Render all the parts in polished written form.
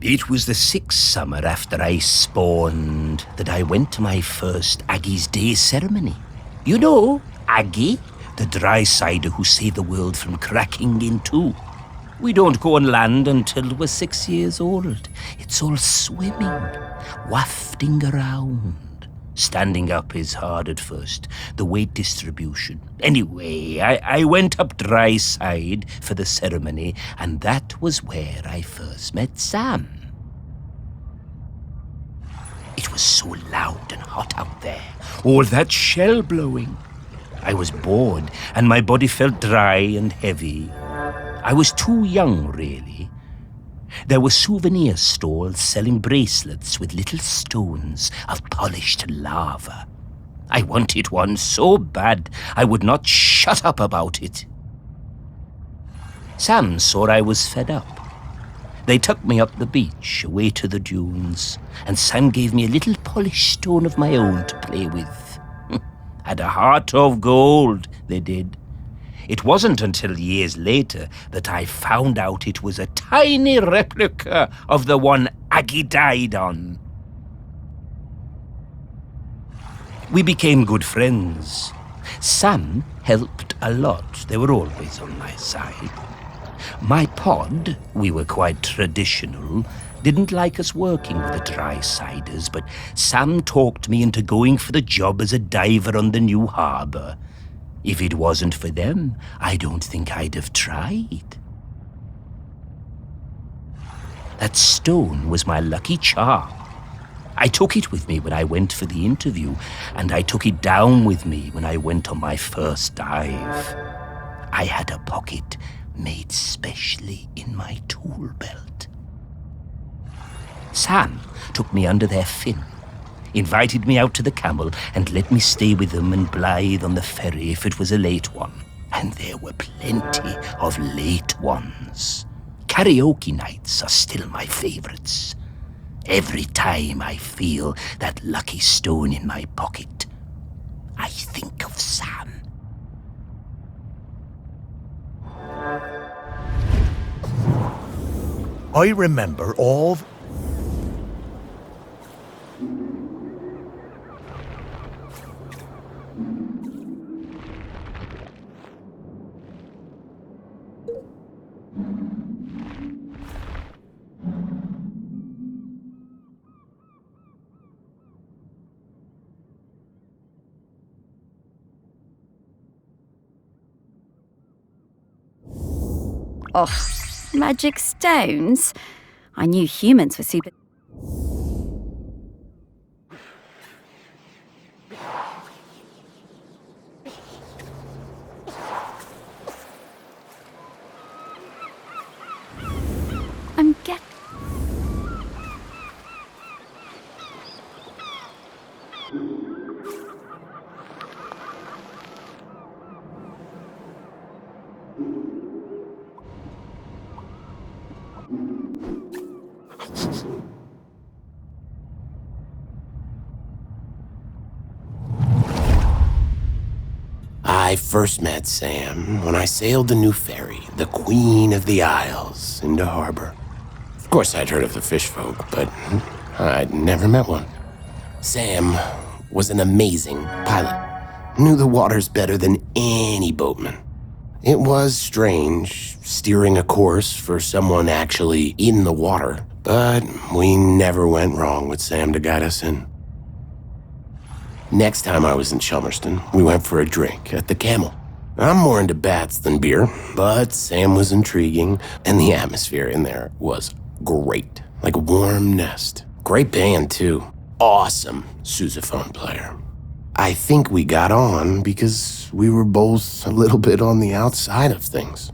It was the 6th summer after I spawned that I went to my first Aggie's Day ceremony. You know, Aggie, the dry-sider who saved the world from cracking in two. We don't go on land until we're 6 years old. It's all swimming, wafting around. Standing up is hard at first, the weight distribution. Anyway, I went up dry side for the ceremony, and that was where I first met Sam. It was so loud and hot out there, all that shell blowing. I was bored, and my body felt dry and heavy. I was too young, really. There were souvenir stalls selling bracelets with little stones of polished lava. I wanted one so bad I would not shut up about it. Sam saw I was fed up. They took me up the beach, away to the dunes, and Sam gave me a little polished stone of my own to play with. Had a heart of gold, they did. It wasn't until years later that I found out it was a tiny replica of the one Aggie died on. We became good friends. Sam helped a lot. They were always on my side. My pod, we were quite traditional, didn't like us working with the dry-siders, but Sam talked me into going for the job as a diver on the new harbour. If it wasn't for them, I don't think I'd have tried. That stone was my lucky charm. I took it with me when I went for the interview, and I took it down with me when I went on my first dive. I had a pocket made specially in my tool belt. Sam took me under their fin, invited me out to the Camel, and let me stay with them and Blythe on the ferry if it was a late one. And there were plenty of late ones. Karaoke nights are still my favorites. Every time I feel that lucky stone in my pocket, I think of Sam. I remember all Oh, magic stones? I knew humans were super... I'm getting... I first met Sam when I sailed the new ferry, the Queen of the Isles, into harbor. Of course, I'd heard of the fish folk, but I'd never met one. Sam was an amazing pilot, knew the waters better than any boatman. It was strange, steering a course for someone actually in the water, but we never went wrong with Sam to guide us in. Next time I was in Chelmerston, we went for a drink at the Camel. I'm more into bats than beer, but Sam was intriguing, and the atmosphere in there was great, like a warm nest. Great band, too. Awesome sousaphone player. I think we got on because we were both a little bit on the outside of things.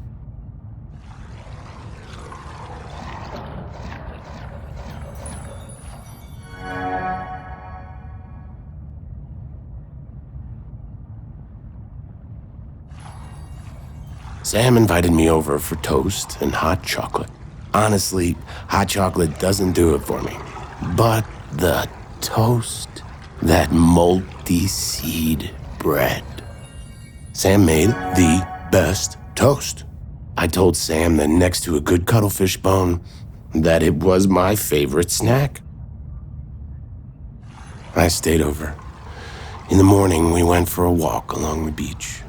Sam invited me over for toast and hot chocolate. Honestly, hot chocolate doesn't do it for me. But the toast, that multi-seed bread. Sam made the best toast. I told Sam that next to a good cuttlefish bone, that it was my favorite snack. I stayed over. In the morning, we went for a walk along the beach.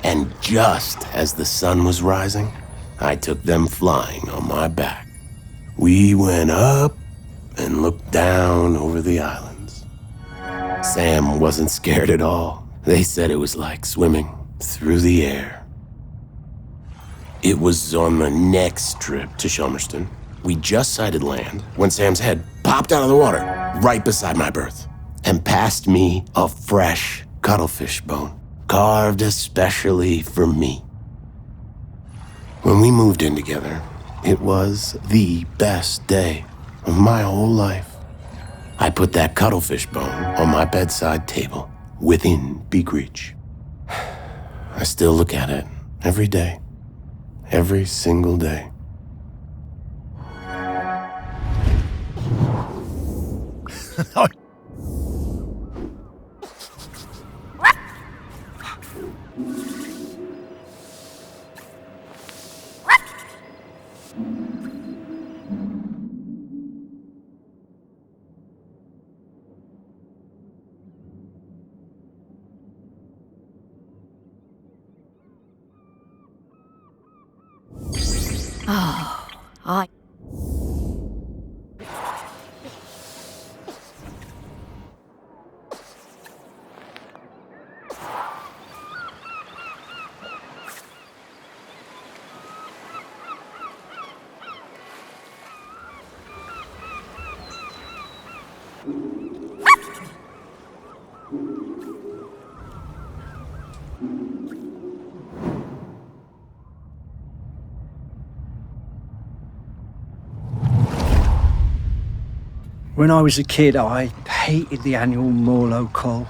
And just as the sun was rising, I took them flying on my back. We went up and looked down over the islands. Sam wasn't scared at all. They said it was like swimming through the air. It was on the next trip to Shelmerston. We just sighted land when Sam's head popped out of the water right beside my berth and passed me a fresh cuttlefish bone, carved especially for me. When we moved in together, it was the best day of my whole life. I put that cuttlefish bone on my bedside table within big reach. I still look at it every day, every single day. I... When I was a kid, I hated the annual Morlow Cull.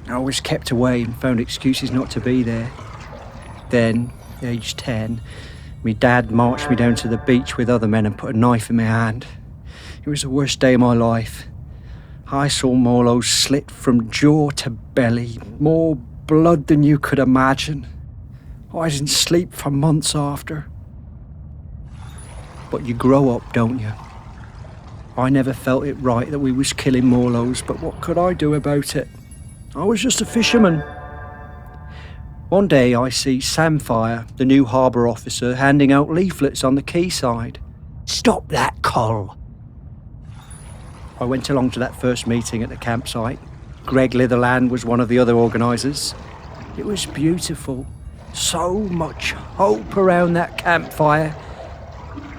I was kept away and found excuses not to be there. Then, aged 10, my dad marched me down to the beach with other men and put a knife in my hand. It was the worst day of my life. I saw Morlows slit from jaw to belly, more blood than you could imagine. I didn't sleep for months after. But you grow up, don't you? I never felt it right that we was killing Morlows, but what could I do about it? I was just a fisherman. One day I see Samfire, the new harbour officer, handing out leaflets on the quayside. Stop that, Col. I went along to that first meeting at the campsite. Greg Litherland was one of the other organisers. It was beautiful. So much hope around that campfire.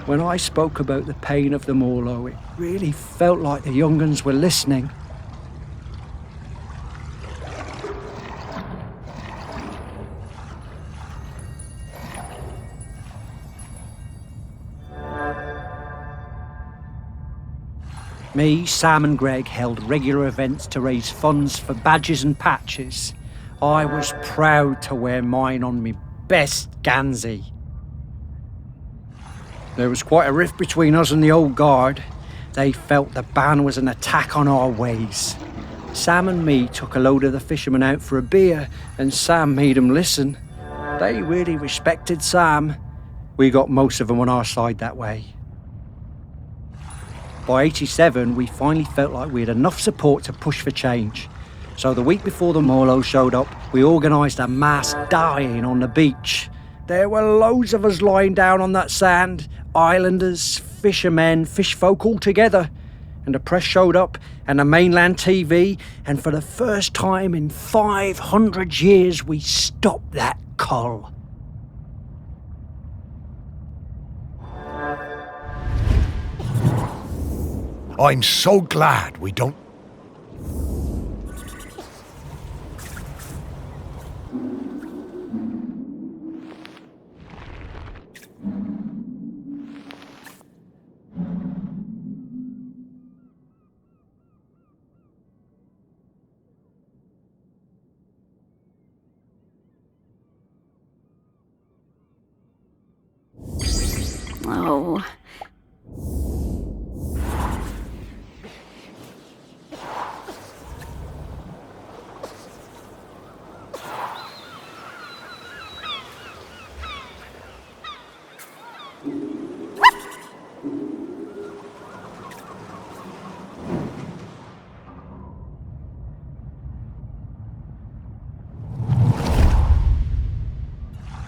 When I spoke about the pain of the Morlow, it really felt like the young uns were listening. Me, Sam and Greg held regular events to raise funds for badges and patches. I was proud to wear mine on me best Gansey. There was quite a rift between us and the old guard. They felt the ban was an attack on our ways. Sam and me took a load of the fishermen out for a beer, and Sam made them listen. They really respected Sam. We got most of them on our side that way. By 87, we finally felt like we had enough support to push for change. So the week before the Morlow showed up, we organised a mass dying on the beach. There were loads of us lying down on that sand, islanders, fishermen, fish folk all together. And the press showed up, and the mainland TV, and for the first time in 500 years, we stopped that cull. I'm so glad we don't... Oh.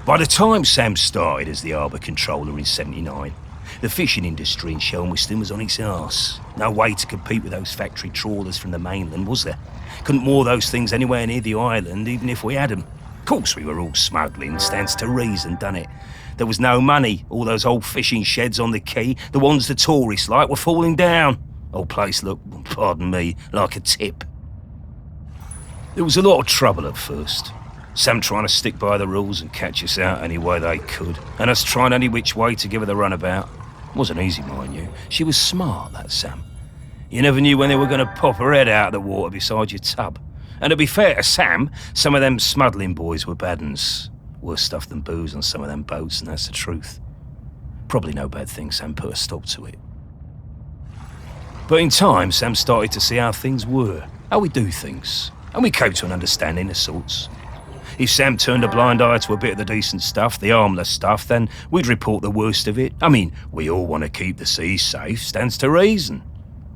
By the time Sam started as the harbour controller in '79, the fishing industry in Shelmerston was on its arse. No way to compete with those factory trawlers from the mainland, was there? Couldn't moor those things anywhere near the island, even if we had them. Of course we were all smuggling, stands to reason, done it? There was no money. All those old fishing sheds on the quay, the ones the tourists like, were falling down. Old place looked, pardon me, like a tip. There was a lot of trouble at first. Sam trying to stick by the rules and catch us out any way they could, and us trying any which way to give her the runabout. Wasn't easy, mind you. She was smart, that Sam. You never knew when they were going to pop her head out of the water beside your tub. And to be fair to Sam, some of them smuggling boys were bad uns. Worse stuff than booze on some of them boats, and that's the truth. Probably no bad thing Sam put a stop to it. But in time, Sam started to see how things were, how we do things, and we came to an understanding of sorts. If Sam turned a blind eye to a bit of the decent stuff, the harmless stuff, then we'd report the worst of it. I mean, we all want to keep the seas safe, stands to reason.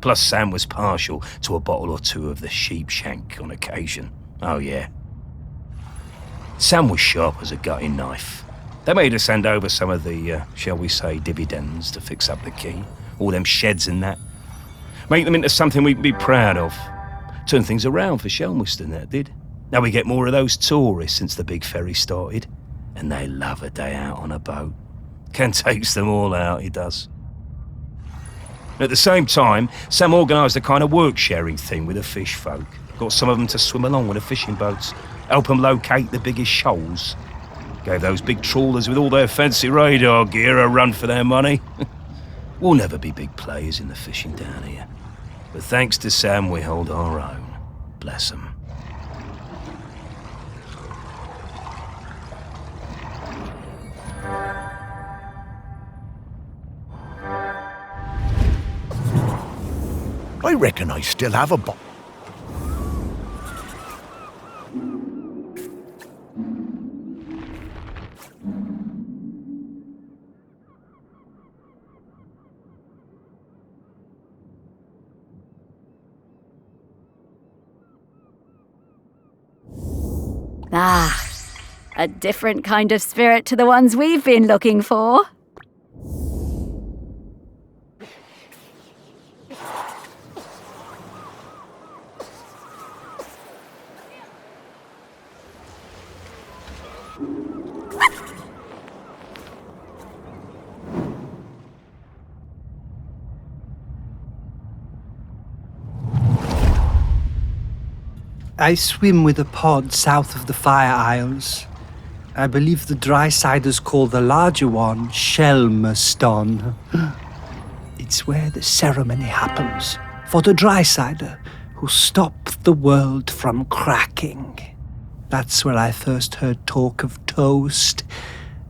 Plus Sam was partial to a bottle or two of the sheep shank on occasion. Oh yeah. Sam was sharp as a gutting knife. They made us hand over some of the, shall we say, dividends to fix up the quay. All them sheds and that. Make them into something we'd be proud of. Turn things around for Shelmerston, that did. Now we get more of those tourists since the big ferry started. And they love a day out on a boat. Ken takes them all out, he does. At the same time, Sam organised a kind of work-sharing thing with the fish folk. Got some of them to swim along with the fishing boats, help them locate the biggest shoals. Gave those big trawlers with all their fancy radar gear a run for their money. We'll never be big players in the fishing down here. But thanks to Sam, we hold our own. Bless 'em. I reckon I still have a bo- Ah, a different kind of spirit to the ones we've been looking for. I swim with a pod south of the Fire Isles. I believe the dry-siders call the larger one Shelmerston. It's where the ceremony happens for the dry-sider who stopped the world from cracking. That's where I first heard talk of toast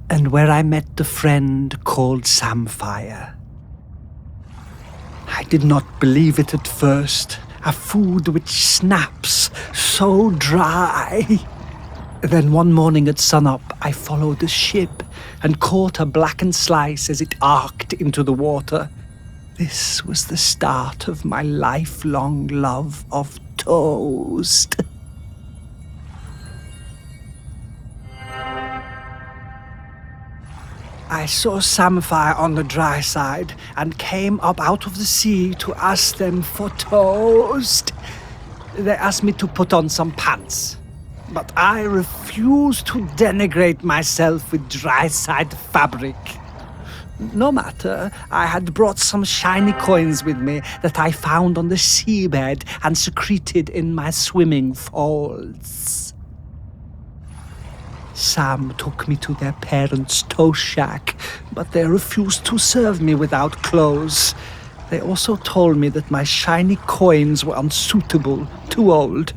and where I met the friend called Samfire. I did not believe it at first. A food which snaps so dry. Then one morning at sunup, I followed the ship and caught a blackened slice as it arced into the water. This was the start of my lifelong love of toast. I saw Samfire on the dry side and came up out of the sea to ask them for toast. They asked me to put on some pants, but I refused to denigrate myself with dry-side fabric. No matter, I had brought some shiny coins with me that I found on the seabed and secreted in my swimming folds. Sam took me to their parents' toast shack, but they refused to serve me without clothes. They also told me that my shiny coins were unsuitable, too old.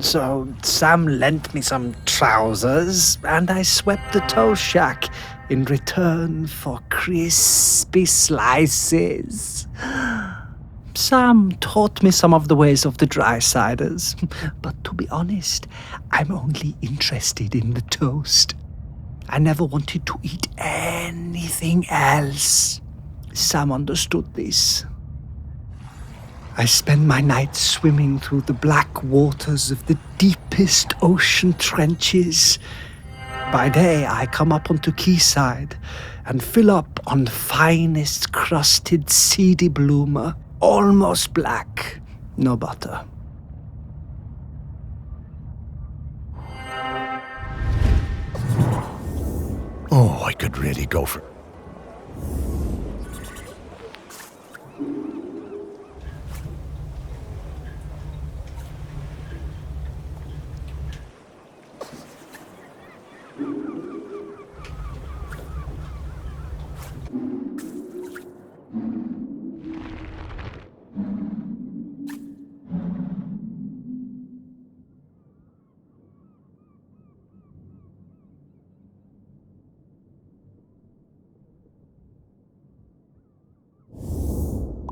So Sam lent me some trousers, and I swept the toast shack in return for crispy slices. Sam taught me some of the ways of the dry-siders, but to be honest, I'm only interested in the toast. I never wanted to eat anything else. Sam understood this. I spend my nights swimming through the black waters of the deepest ocean trenches, By day I come up onto quayside and fill up on finest crusted seedy bloomer, almost black, no butter. Oh, I could really go for...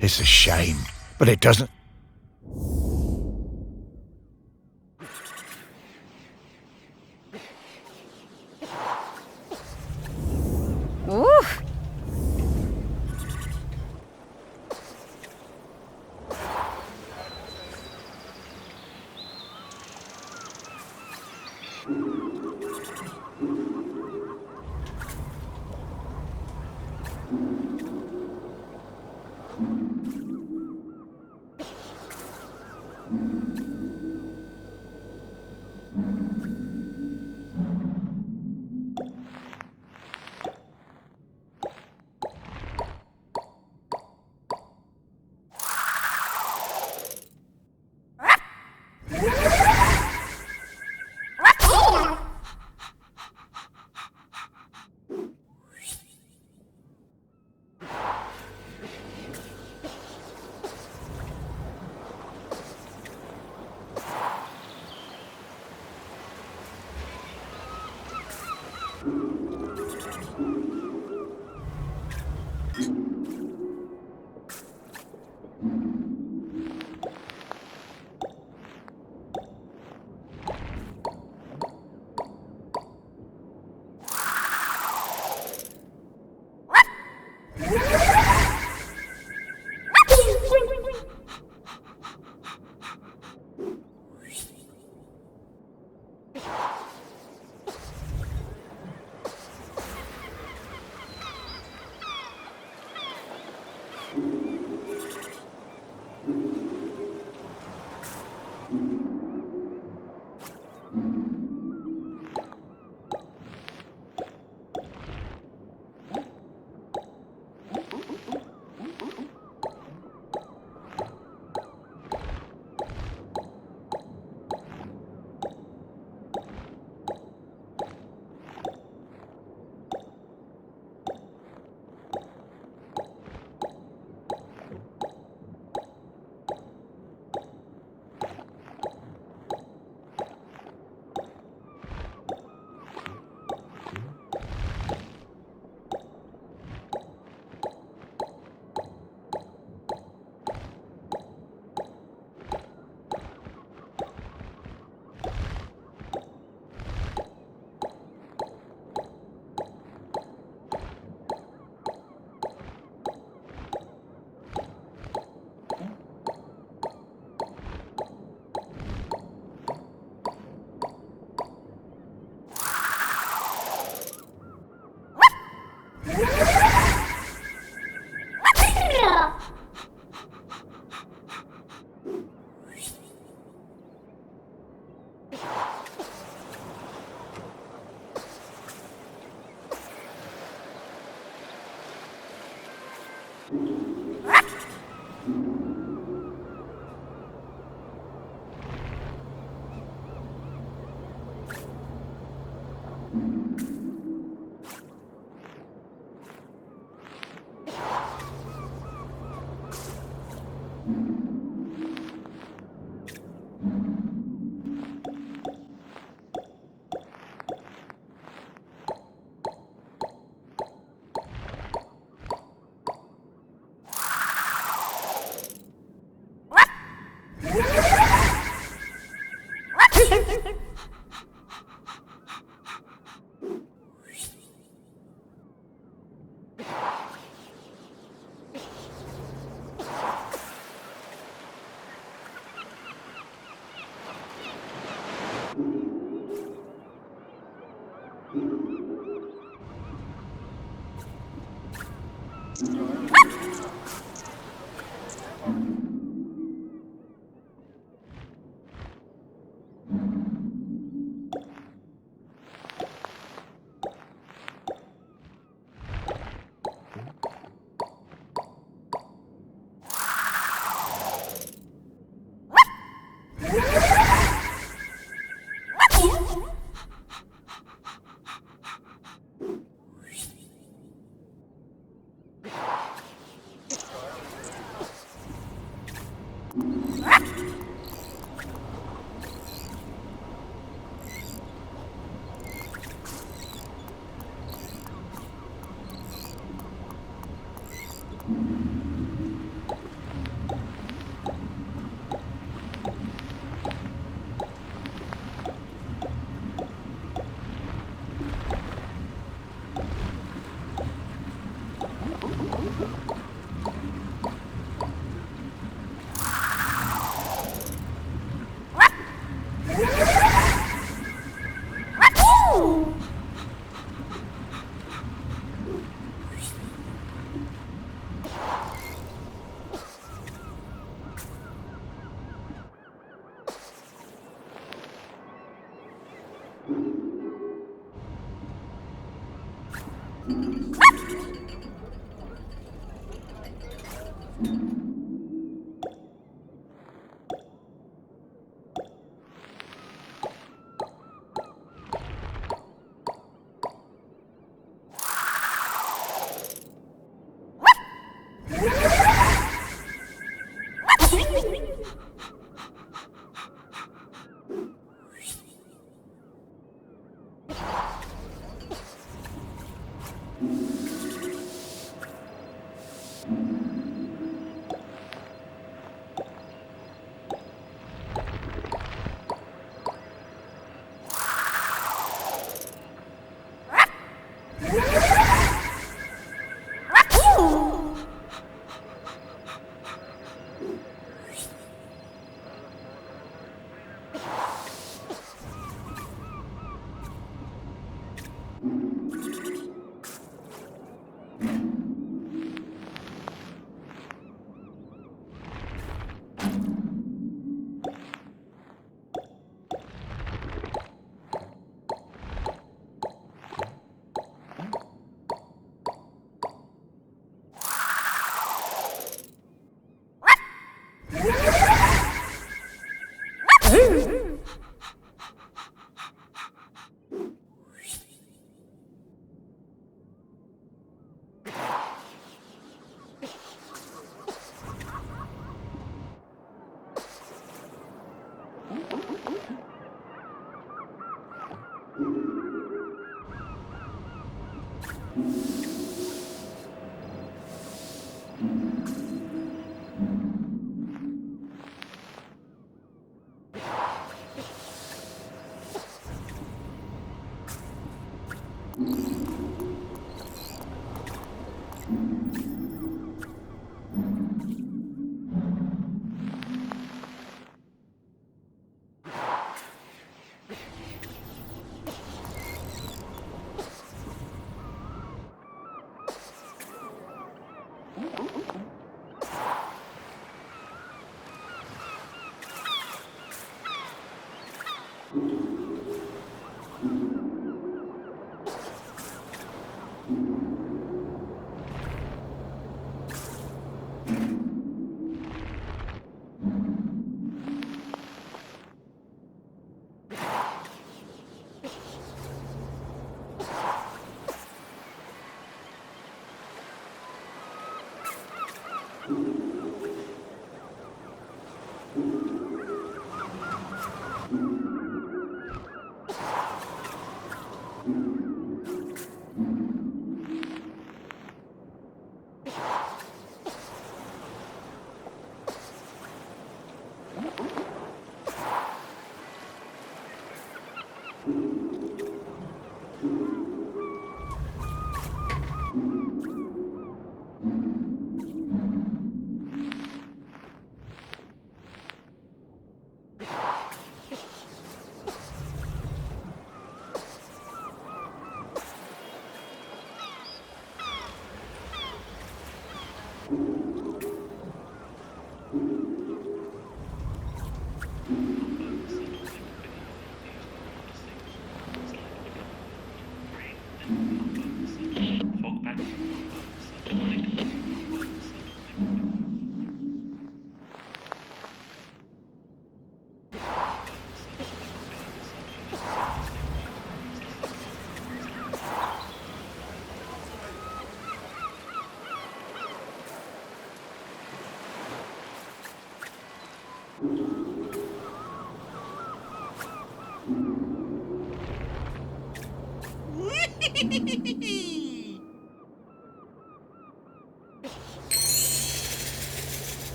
It's a shame, but it doesn't... Oof.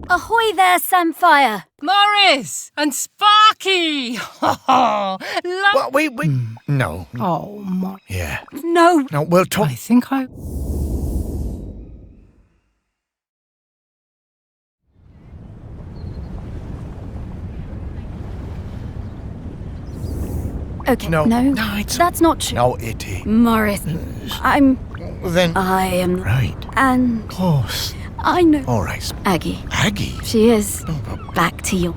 Ahoy there, Samphire! Morris and Sparky! Well, we... No. Oh, my... Yeah. No, No, we'll talk... I think I... Okay, No, no, it's... that's not true. No, it is. Morris, Then... I am... Right. And Of course. I know. All right. Aggie. Aggie? She is. Back to your